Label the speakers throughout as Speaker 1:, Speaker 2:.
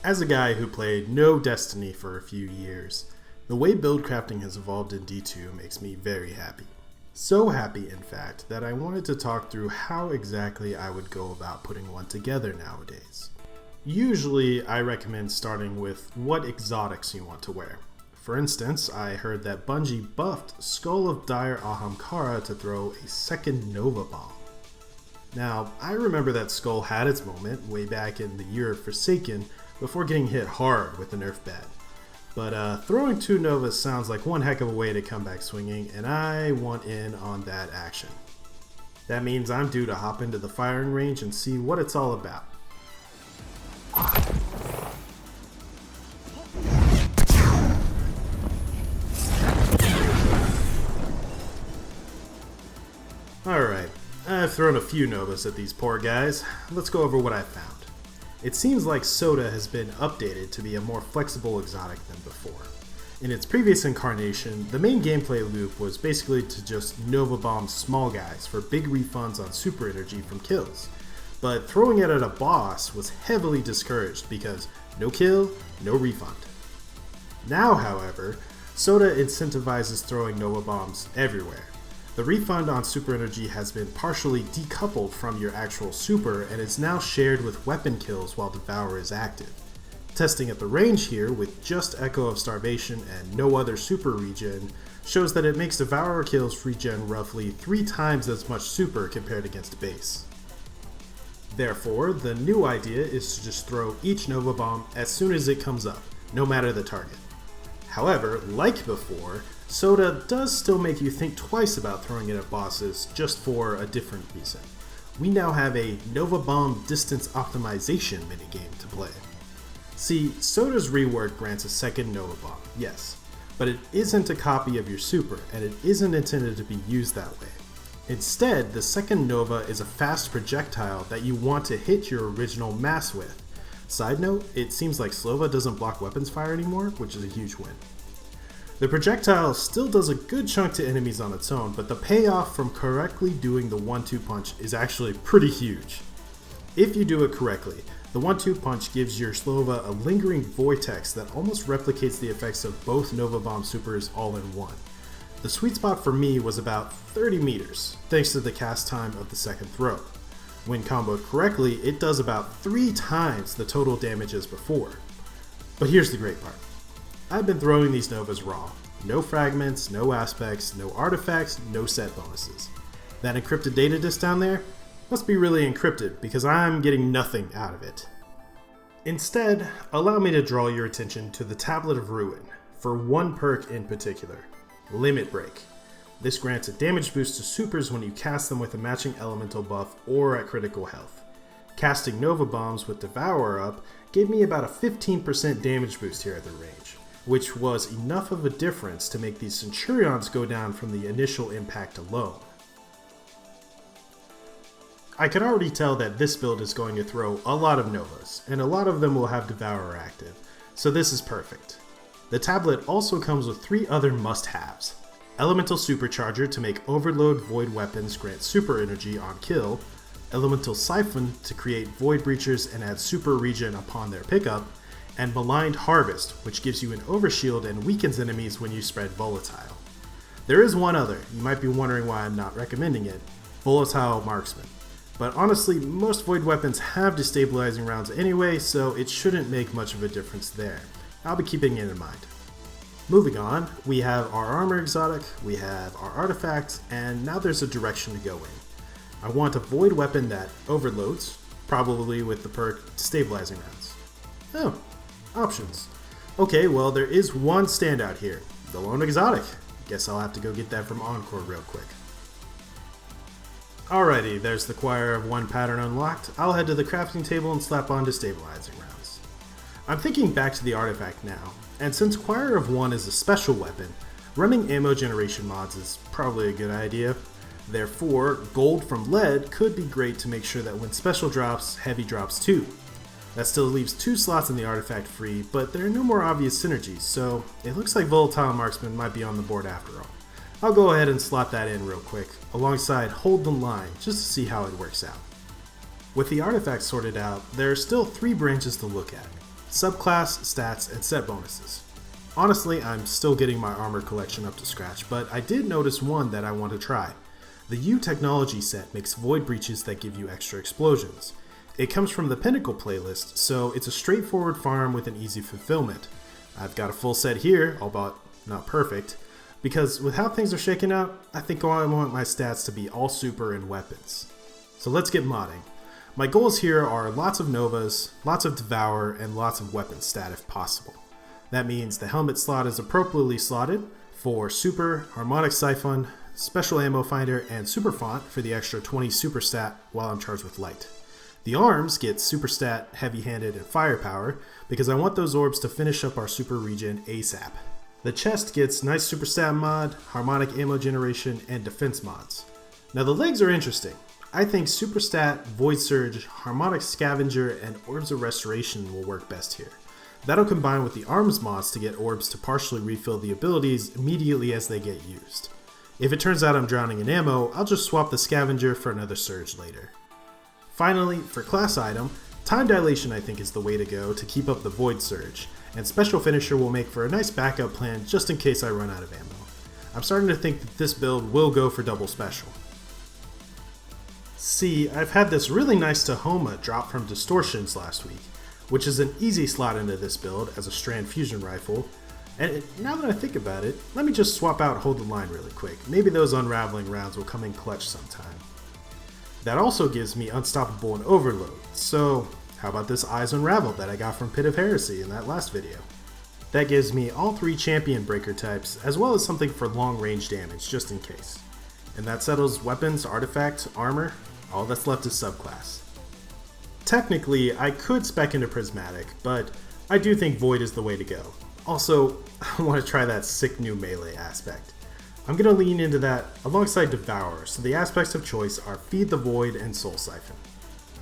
Speaker 1: As a guy who played no Destiny for a few years, the way build crafting has evolved in D2 makes me very happy. So happy, in fact, that I wanted to talk through how exactly I would go about putting one together nowadays. Usually, I recommend starting with what exotics you want to wear. For instance, I heard that Bungie buffed Skull of Dire Ahamkara to throw a second Nova Bomb. Now, I remember that Skull had its moment way back in the year of Forsaken before getting hit hard with the nerf bat. But throwing two Novas sounds like one heck of a way to come back swinging, and I want in on that action. That means I'm due to hop into the firing range and see what it's all about. Alright, I've thrown a few Novas at these poor guys. Let's go over what I found. It seems like Soda has been updated to be a more flexible exotic than before. In its previous incarnation, the main gameplay loop was basically to just Nova Bomb small guys for big refunds on super energy from kills. But throwing it at a boss was heavily discouraged because no kill, no refund. Now, however, Soda incentivizes throwing Nova Bombs everywhere. The refund on super energy has been partially decoupled from your actual super and is now shared with weapon kills while Devour is active. Testing at the range here with just Echo of Starvation and no other super regen shows that it makes Devourer kills regen roughly 3 times as much super compared against base. Therefore, the new idea is to just throw each Nova Bomb as soon as it comes up, no matter the target. However, like before, Soda does still make you think twice about throwing it at bosses just for a different reason. We now have a Nova Bomb distance optimization minigame to play. See, Soda's rework grants a second Nova Bomb, yes, but it isn't a copy of your super, and it isn't intended to be used that way. Instead, the second Nova is a fast projectile that you want to hit your original mass with. Side note, it seems like Slova doesn't block weapons fire anymore, which is a huge win. The projectile still does a good chunk to enemies on its own, but the payoff from correctly doing the 1-2 punch is actually pretty huge. If you do it correctly, the 1-2 punch gives your Slova a lingering vortex that almost replicates the effects of both Nova Bomb supers all in one. The sweet spot for me was about 30 meters, thanks to the cast time of the second throw. When comboed correctly, it does about 3 times the total damage as before. But here's the great part. I've been throwing these Novas raw. No fragments, no aspects, no artifacts, no set bonuses. That encrypted data disk down there must be really encrypted because I'm getting nothing out of it. Instead, allow me to draw your attention to the Tablet of Ruin for one perk in particular, Limit Break. This grants a damage boost to supers when you cast them with a matching elemental buff or at critical health. Casting Nova Bombs with Devourer up gave me about a 15% damage boost here at the range, which was enough of a difference to make these Centurions go down from the initial impact alone. I can already tell that this build is going to throw a lot of Novas, and a lot of them will have Devourer active, so this is perfect. The tablet also comes with 3 other must-haves. Elemental Supercharger to make Overload Void weapons grant super energy on kill, Elemental Siphon to create Void Breachers and add super regen upon their pickup, and Maligned Harvest, which gives you an overshield and weakens enemies when you spread Volatile. There is one other, you might be wondering why I'm not recommending it, Volatile Marksman. But honestly, most Void weapons have destabilizing rounds anyway, so it shouldn't make much of a difference there. I'll be keeping it in mind. Moving on, we have our armor exotic, we have our artifacts, and now there's a direction to go in. I want a Void weapon that overloads, probably with the perk Destabilizing Rounds. Oh, options. Okay, well there is one standout here, the lone exotic. Guess I'll have to go get that from Encore real quick. Alrighty, there's the Choir of One pattern unlocked. I'll head to the crafting table and slap on Destabilizing Rounds. I'm thinking back to the artifact now, and since Choir of One is a special weapon, running ammo generation mods is probably a good idea. Therefore, gold from lead could be great to make sure that when special drops, heavy drops too. That still leaves 2 slots in the artifact free, but there are no more obvious synergies, so it looks like Volatile Marksman might be on the board after all. I'll go ahead and slot that in real quick, alongside Hold the Line, just to see how it works out. With the artifacts sorted out, there are still 3 branches to look at. subclass, stats, and set bonuses. Honestly, I'm still getting my armor collection up to scratch, but I did notice one that I want to try. The U Technology set makes void breaches that give you extra explosions. It comes from the Pinnacle playlist, so it's a straightforward farm with an easy fulfillment. I've got a full set here, albeit not perfect, because with how things are shaking out, I think I want my stats to be all super and weapons. So let's get modding. My goals here are lots of Novas, lots of Devour, and lots of weapon stat if possible. That means the helmet slot is appropriately slotted for Super, Harmonic Siphon, Special Ammo Finder, and Super Font for the extra 20 super stat while I'm charged with Light. The arms get super stat, heavy-handed, and firepower because I want those orbs to finish up our super regen ASAP. The chest gets nice super stat mod, harmonic ammo generation, and defense mods. Now the legs are interesting. I think super stat, void surge, harmonic scavenger, and orbs of restoration will work best here. That'll combine with the arms mods to get orbs to partially refill the abilities immediately as they get used. If it turns out I'm drowning in ammo, I'll just swap the scavenger for another surge later. Finally, for class item, time dilation I think is the way to go to keep up the void surge, and special finisher will make for a nice backup plan just in case I run out of ammo. I'm starting to think that this build will go for double special. See, I've had this really nice Tahoma drop from Distortions last week, which is an easy slot into this build as a strand fusion rifle, and now that I think about it, let me just swap out Hold the Line really quick. Maybe those unraveling rounds will come in clutch sometime. That also gives me Unstoppable and Overload, so how about this Eyes Unraveled that I got from Pit of Heresy in that last video? That gives me all 3 champion breaker types, as well as something for long range damage, just in case. And that settles weapons, artifact, armor. All that's left is subclass. Technically, I could spec into Prismatic, but I do think Void is the way to go. Also, I want to try that sick new melee aspect. I'm going to lean into that alongside Devour, so the aspects of choice are Feed the Void and Soul Siphon.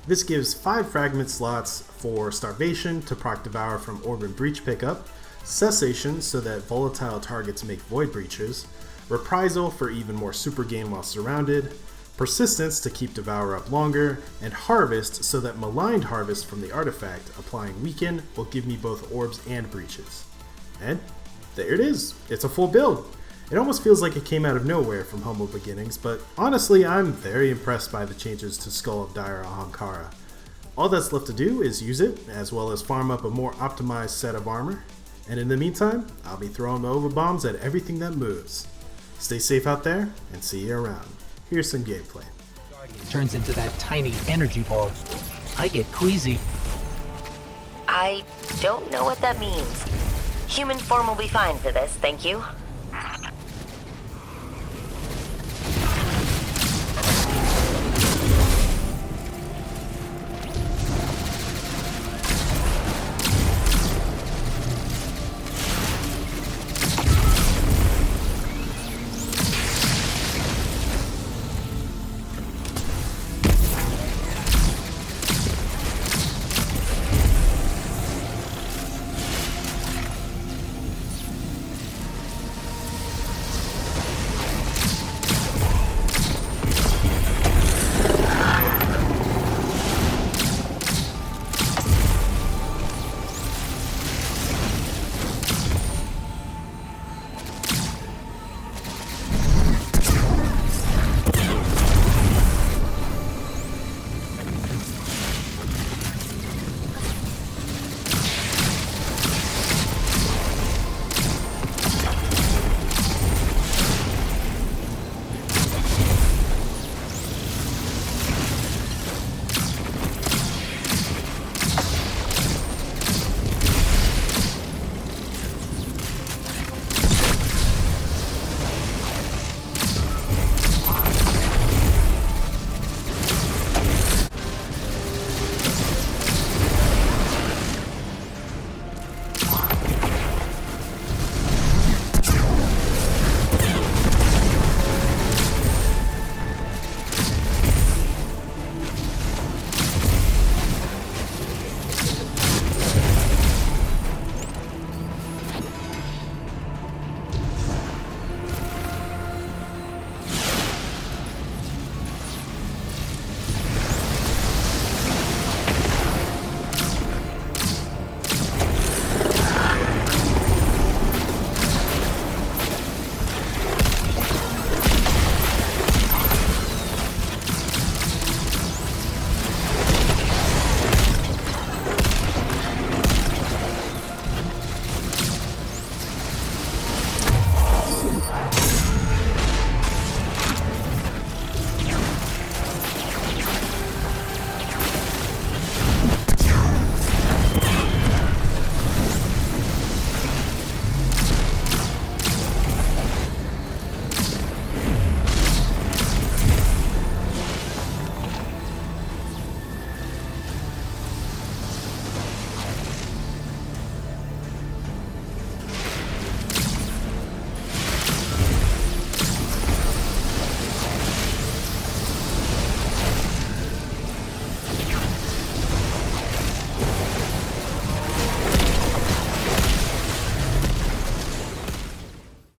Speaker 1: This gives 5 fragment slots for Starvation to proc Devour from Orb and Breach pickup, Cessation so that volatile targets make Void Breaches, Reprisal for even more super gain while surrounded, Persistence to keep Devour up longer, and Harvest so that Maligned Harvest from the artifact applying Weaken will give me both orbs and breaches. And there it is, it's a full build. It almost feels like it came out of nowhere from humble beginnings, but honestly I'm very impressed by the changes to Skull of Dire Ahamkara. All that's left to do is use it, as well as farm up a more optimized set of armor, and in the meantime, I'll be throwing Nova bombs at everything that moves. Stay safe out there, and see you around. Here's some gameplay.
Speaker 2: Turns into that tiny energy ball. I get queasy.
Speaker 3: I don't know what that means. Human form will be fine for this, thank you.